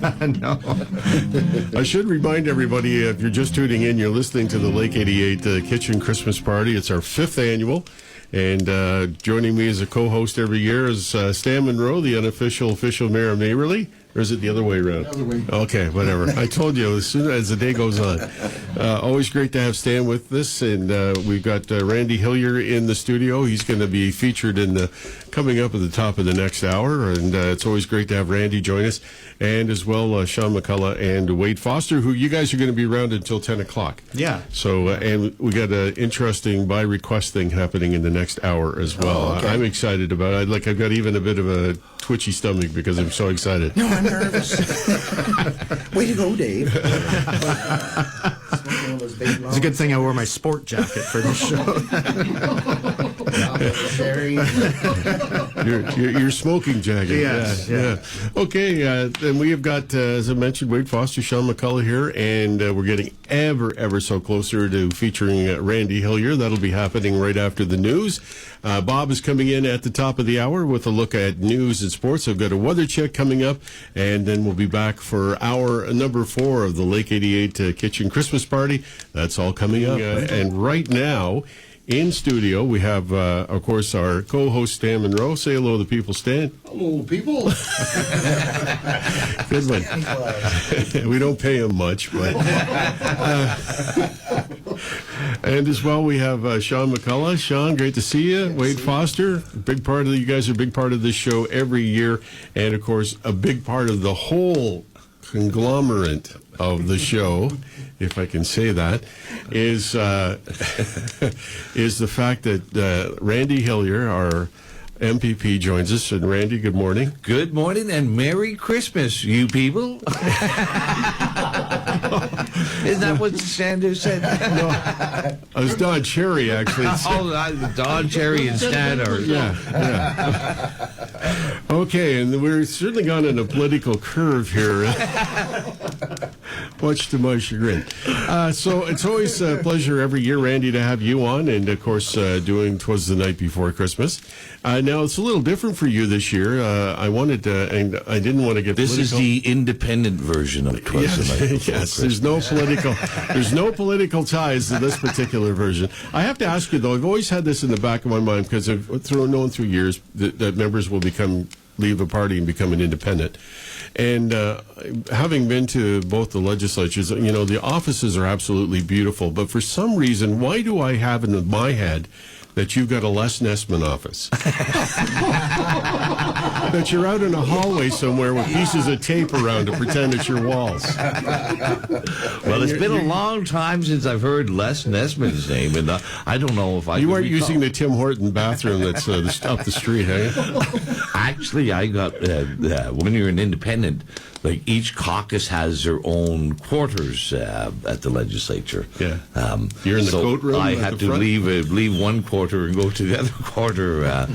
No. I should remind everybody, if you're just tuning in, you're listening to the Lake 88 Kitchen Christmas Party. It's our 5th annual. And joining me as a co-host every year is Stan Monroe, the official mayor of Waverly. Or is it the other way around? The other way. Okay, whatever. I told you, as soon as the day goes on. Always great to have Stan with us. And we've got Randy Hillier in the studio. He's going to be featured coming up at the top of the next hour. And it's always great to have Randy join us. And as well, Sean McCullough and Wade Foster, who you guys are going to be around until 10 o'clock. Yeah. So, and we got an interesting by request thing happening in the next hour as well. Oh, okay. I'm excited about it. I've got even a bit of a twitchy stomach because I'm so excited. No, I'm nervous. Way to go, Dave. It's a good thing I wore my sport jacket for this show. Your smoking jacket. Yes, yeah. Okay, then we have got, as I mentioned, Wade Foster, Sean McCullough here, and we're getting ever so closer to featuring Randy Hillier. That'll be happening right after the news. Bob is coming in at the top of the hour with a look at news and sports. I've got a weather check coming up, and then we'll be back for hour number 4 of the Lake 88 Kitchen Christmas Party. That's all coming up. And right now, in studio, we have, of course, our co-host, Stan Monroe. Say hello to the people, Stan. Hello, people. Good one. We don't pay him much, but... and as well, we have Sean McCullough. Sean, great to see you. Wade Foster, you guys are a big part of this show every year. And, of course, a big part of the whole conglomerate of the show, if I can say that, is is the fact that Randy Hillier, our MPP, joins us. And Randy, good morning. Good morning and Merry Christmas, you people. Isn't that what Sanders said? No, it was Don Cherry, actually. Don Cherry and Stan are... Yeah. Okay, and we're certainly gone on a political curve here, much to my chagrin. So it's always a pleasure every year, Randy, to have you on, and of course, doing Twas the Night Before Christmas. Now, it's a little different for you this year. I wanted to, and I didn't want to get This political. is the independent version of Twas the Night Before Yes, Christmas. there's no political ties to this particular version. I have to ask you, though, I've always had this in the back of my mind because I've known through years that members will leave a party and become an independent. And having been to both the legislatures, the offices are absolutely beautiful. But for some reason, why do I have in my head that you've got a Les Nessman office? That you're out in a hallway somewhere with pieces of tape around to pretend it's your walls. Well, it's been a long time since I've heard Les Nessman's name, and I don't know if I You can aren't recall. using the Tim Horton bathroom that's up the street, are you? Actually, I got, when you're an independent, like each caucus has their own quarters at the legislature. Yeah. You're in the so coat room I at had the to front? leave one quarter and go to the other quarter.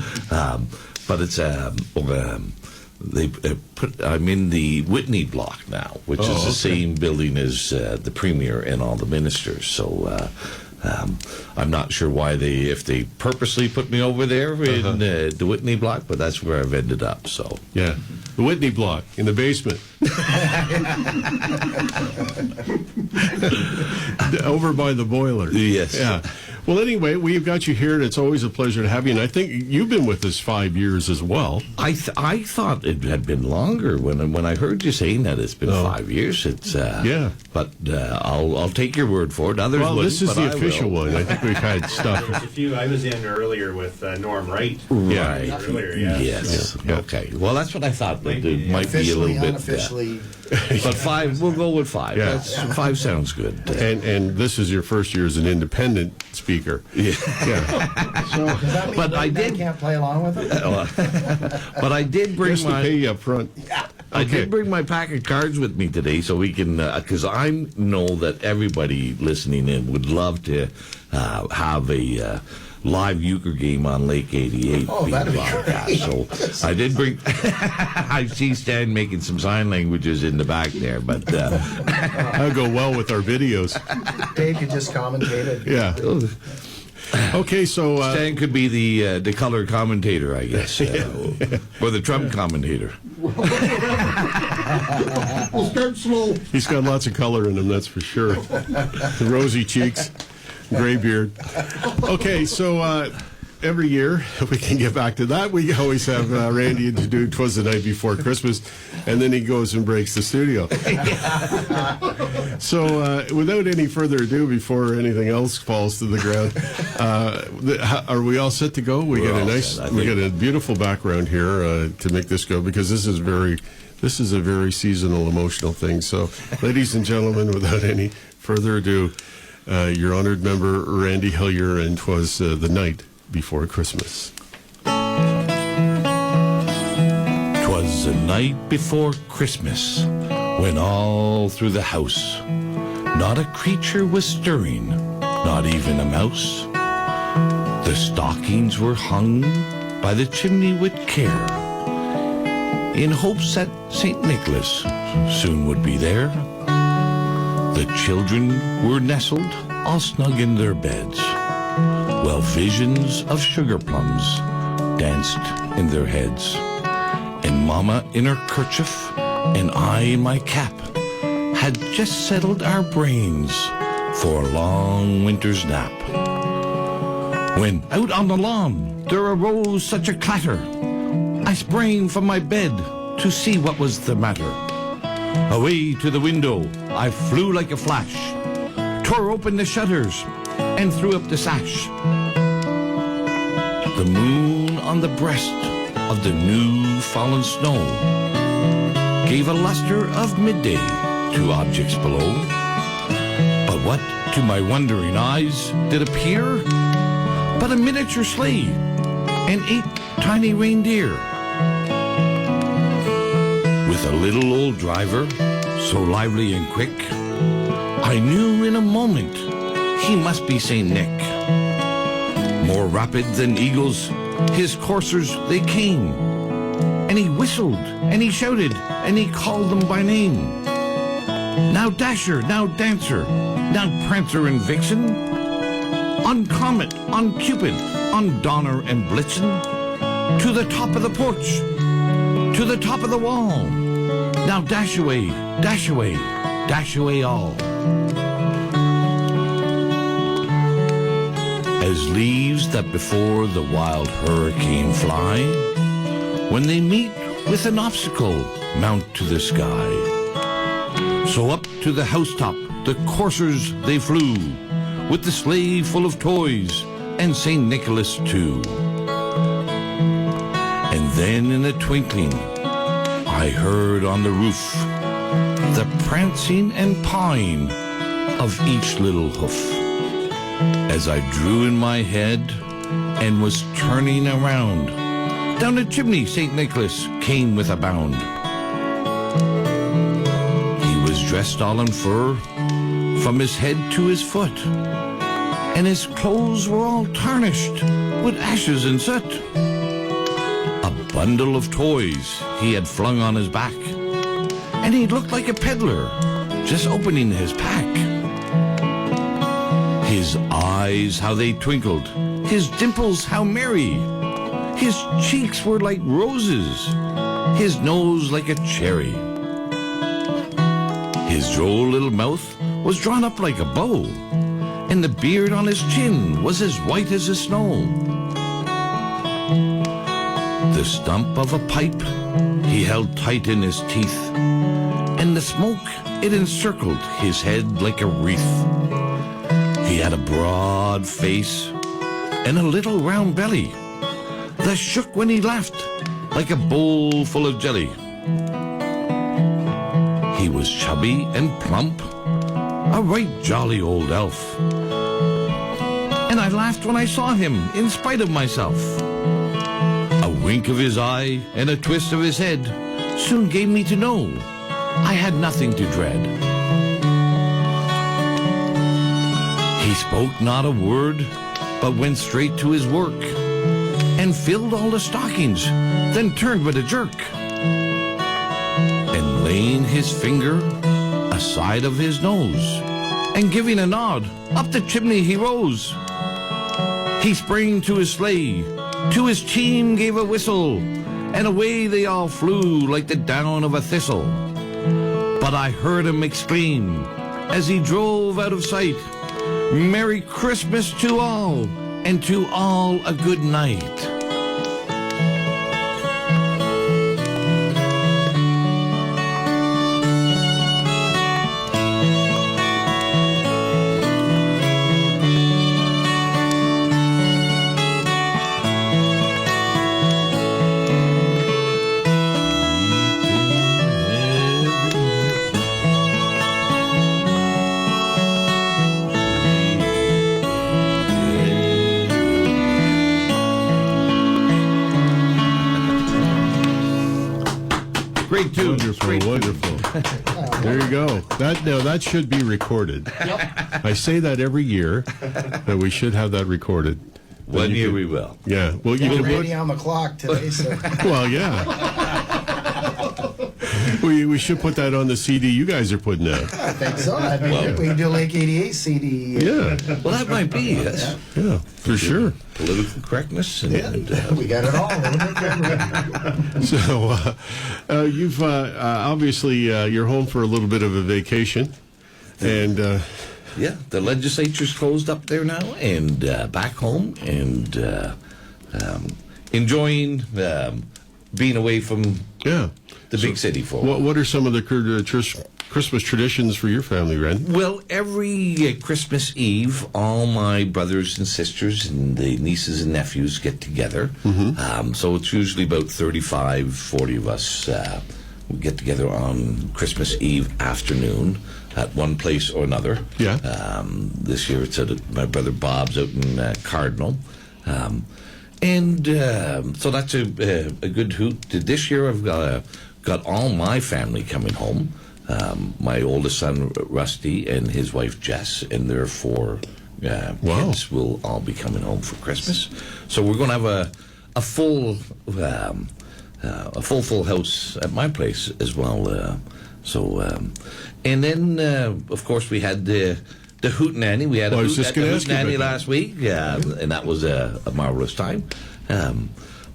But it's I'm in the Whitney block now, which is the same building as the premier and all the ministers. So I'm not sure why if they purposely put me over there in the Whitney block, but that's where I've ended up. So Yeah. The Whitney block in the basement. Over by the boiler. Yes. Yeah. Well, anyway, we've got you here, and it's always a pleasure to have you. And I think you've been with us 5 years as well. I thought it had been longer when I heard you saying that it's been 5 years. It's Yeah. But I'll take your word for it. Others Well, wouldn't, this is but the I official will. one. I think we've had stuff. There's a few. I was in earlier with Norm Wright. Right. Earlier, yeah. Yes. Yeah. Okay. Well, that's what I thought. But it might be a Officially, little bit. unofficially. But 5. We'll go with 5. Yeah. 5 sounds good. And this is your first year as an independent speaker. Yeah. Yeah. So does that mean But I one did- guy can't play along with it? But I did bring Just to pay my. you up front. I Okay. did bring my pack of cards with me today, so we can, because I know that everybody listening in would love to have a live euchre game on Lake 88. Oh, that'd be great. So I did bring. I see Stan making some sign languages in the back there, but That'll go well with our videos. Dave could just commentate it. Yeah. Okay, so Stan could be the color commentator, I guess, or the Trump commentator. We'll start slow. He's got lots of color in him, that's for sure. Rosy cheeks, gray beard. Okay, so every year, if we can get back to that, we always have Randy to do "Twas the Night Before Christmas," and then he goes and breaks the studio. So without any further ado, before anything else falls to the ground, are we all set to go? We got a beautiful background here to make this go, because this is a very seasonal, emotional thing. So, ladies and gentlemen, without any further ado, your honored member Randy Hillier, and "Twas the Night Before Christmas." 'Twas the night before Christmas, when all through the house not a creature was stirring, not even a mouse. The stockings were hung by the chimney with care, in hopes that St. Nicholas soon would be there. The children were nestled all snug in their beds, while visions of sugar plums danced in their heads. And Mama in her kerchief, and I in my cap, had just settled our brains for a long winter's nap. When out on the lawn there arose such a clatter, I sprang from my bed to see what was the matter. Away to the window I flew like a flash, tore open the shutters, and threw up the sash. The moon on the breast of the new fallen snow gave a luster of midday to objects below. But what to my wondering eyes did appear but a miniature sleigh and 8 tiny reindeer, with a little old driver so lively and quick, I knew in a moment he must be St. Nick. More rapid than eagles, his coursers they came, and he whistled, and he shouted, and he called them by name. Now Dasher, now Dancer, now Prancer and Vixen, on Comet, on Cupid, on Donner and Blitzen, to the top of the porch, to the top of the wall. Now dash away, dash away, dash away all. As leaves that before the wild hurricane fly, when they meet with an obstacle, mount to the sky. So up to the housetop the coursers they flew, with the sleigh full of toys, and St. Nicholas too. And then in a twinkling I heard on the roof the prancing and pawing of each little hoof. As I drew in my head and was turning around, down the chimney St. Nicholas came with a bound. He was dressed all in fur from his head to his foot, and his clothes were all tarnished with ashes and soot. A bundle of toys he had flung on his back, and he looked like a peddler just opening his pack. His eyes, how they twinkled, his dimples, how merry. His cheeks were like roses, his nose like a cherry. His droll little mouth was drawn up like a bow, and the beard on his chin was as white as the snow. The stump of a pipe he held tight in his teeth, and the smoke, it encircled his head like a wreath. He had a broad face and a little round belly that shook when he laughed like a bowl full of jelly. He was chubby and plump, a right jolly old elf, and I laughed when I saw him in spite of myself. A wink of his eye and a twist of his head soon gave me to know I had nothing to dread. He spoke not a word, but went straight to his work, and filled all the stockings, then turned with a jerk. And laying his finger aside of his nose, and giving a nod, up the chimney he rose. He sprang to his sleigh, to his team gave a whistle, and away they all flew like the down of a thistle. but I heard him exclaim as he drove out of sight, "Merry Christmas to all, and to all a good night." Great tune. Wonderful, Great tune. wonderful. There you go. That should be recorded. I say that every year, that we should have that recorded. One You year could- we will. Yeah. Well, you We're can ready put. on the clock today, so Well, yeah. We should put that on the CD you guys are putting out. I think so. I mean, we can do Lake 88 CD. Yeah. Well, that might be, yes. Yeah. For sure. Political correctness. And, We got it all. A little bit of everything. So, you've obviously you're home for a little bit of a vacation, and yeah, the legislature's closed up there now and back home and enjoying being away from yeah. the big city for a while. What are some of the Christmas traditions for your family, Ren? Well, every Christmas Eve, all my brothers and sisters and the nieces and nephews get together. So it's usually about 35, 40 of us. We get together on Christmas Eve afternoon at one place or another. Yeah. This year it's at my brother Bob's out in Cardinal. So that's a good hoot. This year I've got all my family coming home. My oldest son, Rusty, and his wife, Jess, and their 4 kids will all be coming home for Christmas. So we're going to have a full house at my place as well. And then, of course, we had the hootenanny. We had Well, I a was just gonna ask you hootenanny about that. last week, and that was a marvelous time.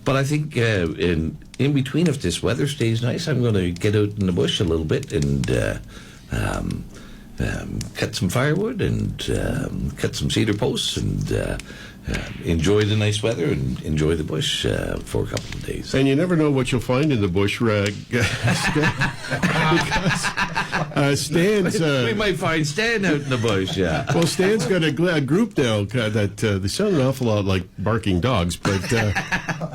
But I think in between, if this weather stays nice, I'm going to get out in the bush a little bit and cut some firewood and cut some cedar posts and enjoy the nice weather and enjoy the bush for a couple of days. And you never know what you'll find in the bush, because Stan's. We might find Stan out in the bush, yeah. Well, Stan's got a group now that they sound an awful lot like barking dogs, but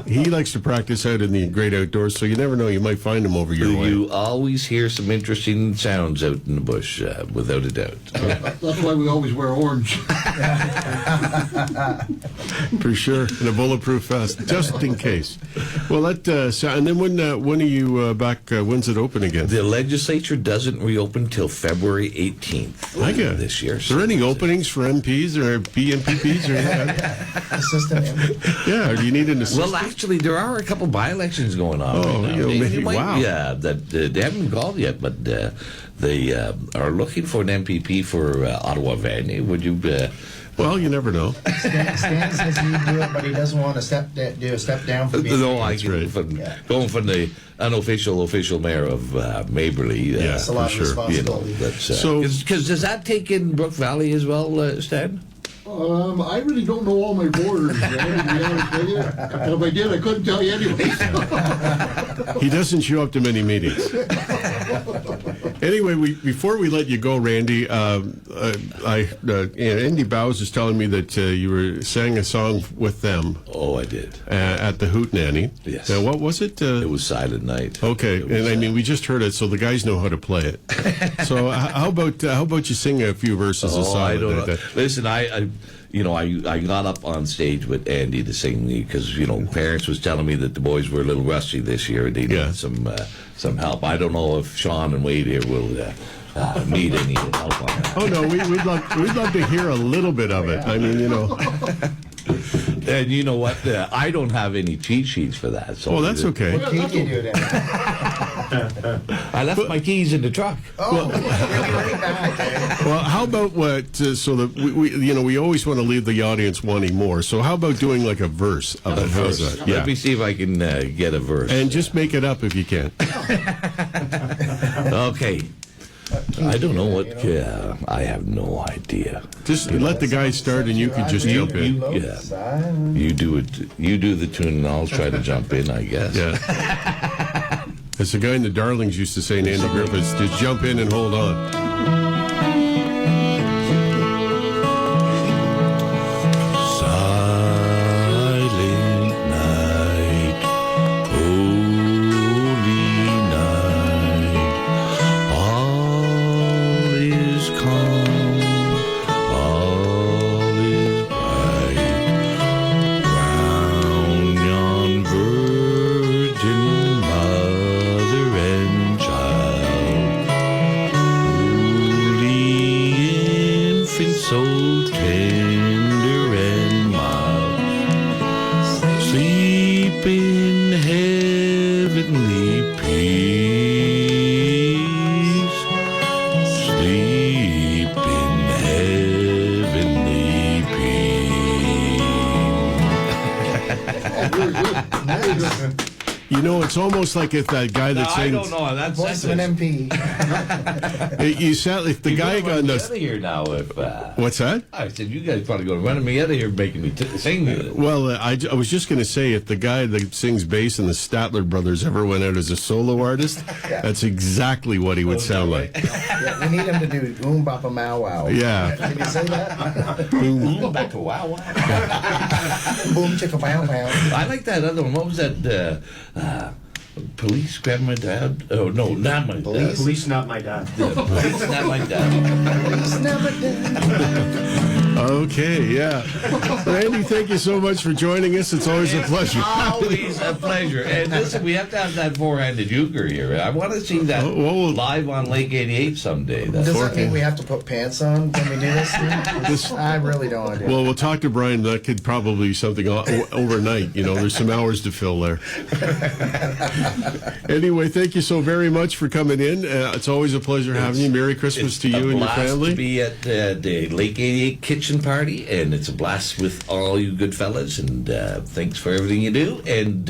he likes to practice out in the great outdoors, so you never know, you might find him over your way. You always hear some interesting sounds out in the bush, without a doubt. That's why we always wear orange. For sure, and a bulletproof vest, just in case. Well, and then when are you back? When's it open again? The legislature doesn't reopen till February 18th this year. Is there any openings for MPs or BMPPs or anything? Assistant. Yeah, or do you need an assistant? Well, actually, there are a couple by-elections going on right now. Wow. Yeah, they haven't called yet, but they are looking for an MPP for Ottawa Valley. Would you... Well, you never know. Stan says he'd do it, but he doesn't want to do a step down for being. No, That's right. Going from the unofficial official mayor of Maberly. That's a lot of responsibility. Because does that take in Brook Valley as well, Stan? I really don't know all my borders, man, to be honest with you. And if I did, I couldn't tell you anyway. He doesn't show up to many meetings. Anyway, before we let you go, Randy, Andy Bowes is telling me that you sang a song with them. Oh, I did. At the Hootenanny. Yes. Now, what was it? It was Silent Night. Okay, It was, and I mean, we just heard it, so the guys know how to play it. So how about you sing a few verses of I Silent don't Night? know. Listen, I got up on stage with Andy to sing because parents was telling me that the boys were a little rusty this year and they needed some help. I don't know if Sean and Wade here will need any help on that. Oh no, we'd love to hear a little bit of it. I mean, And you know what? I don't have any cheat sheets for that. So well, that's okay. What key do you do that? I left my keys in the truck. Oh, you'll be right back. Well, how about what? So that we always want to leave the audience wanting more. So how about doing like a verse of it? How's that? Let me see if I can get a verse. And just make it up if you can. Okay. I don't know what. Yeah, I have no idea. Just let the guy start, and you can just jump in. Yeah, you do it. You do the tune, and I'll try to jump in. I guess. Yeah. As the guy in the Darlings used to say, Andy Griffiths, just jump in and hold on. Silent night, holy night, all is calm, all is bright, round yon virgin mother and child, holy infant, so tender and mild, sleep in heavenly peace, sleep in heavenly peace. You know, it's almost like if that guy that I sings. don't know. That's Voice of an MP. You sound if the guy got out the. of here now. If What's that? I said, you guys probably going to run me out of here, making me sing. Well, I was just going to say, if the guy that sings bass in the Statler Brothers ever went out as a solo artist, that's exactly what he would sound like. Yeah, we need him to do Boom Bapa Mow Wow. Yeah. Did you say that? Go back to wow wow. Boom Chicka Bow Bow. I like that other one. What was that? Police grab my dad. Oh no, not my dad. Police, not my dad. Police, not my dad. It's never dead. Okay, yeah. Randy, thank you so much for joining us. It's always a pleasure. Always a pleasure. And listen, we have to have that four-handed euchre here. I want to see that live on Lake 88 someday. That's Does that mean we have to put pants on when we do this? I really don't want to do it. Well, we'll talk to Brian. That could probably be something overnight. You know, there's some hours to fill there. Anyway, thank you so very much for coming in. It's always a pleasure having you. Merry Christmas to you and your family. To be at the Lake 88 kitchen party, and it's a blast with all you good fellas. And thanks for everything you do, and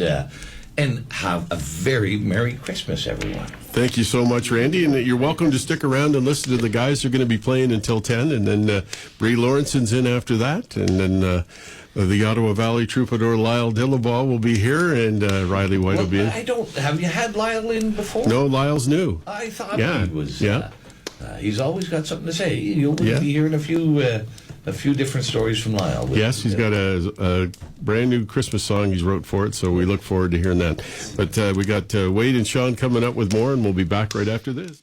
have a very Merry Christmas, everyone. Thank you so much, Randy, and you're welcome to stick around and listen to the guys who are going to be playing until 10, and then Bree Lawrenson's in after that, and then the Ottawa Valley Troubadour Lyle Dillabaugh will be here, and Riley White will be in. Have you had Lyle in before? No, Lyle's new. I thought Yeah, he was. yeah. He's always got something to say. You'll be hearing a few different stories from Lyle. Yes, he's got a brand new Christmas song he's wrote for it, so we look forward to hearing that. But we got Wade and Sean coming up with more, and we'll be back right after this.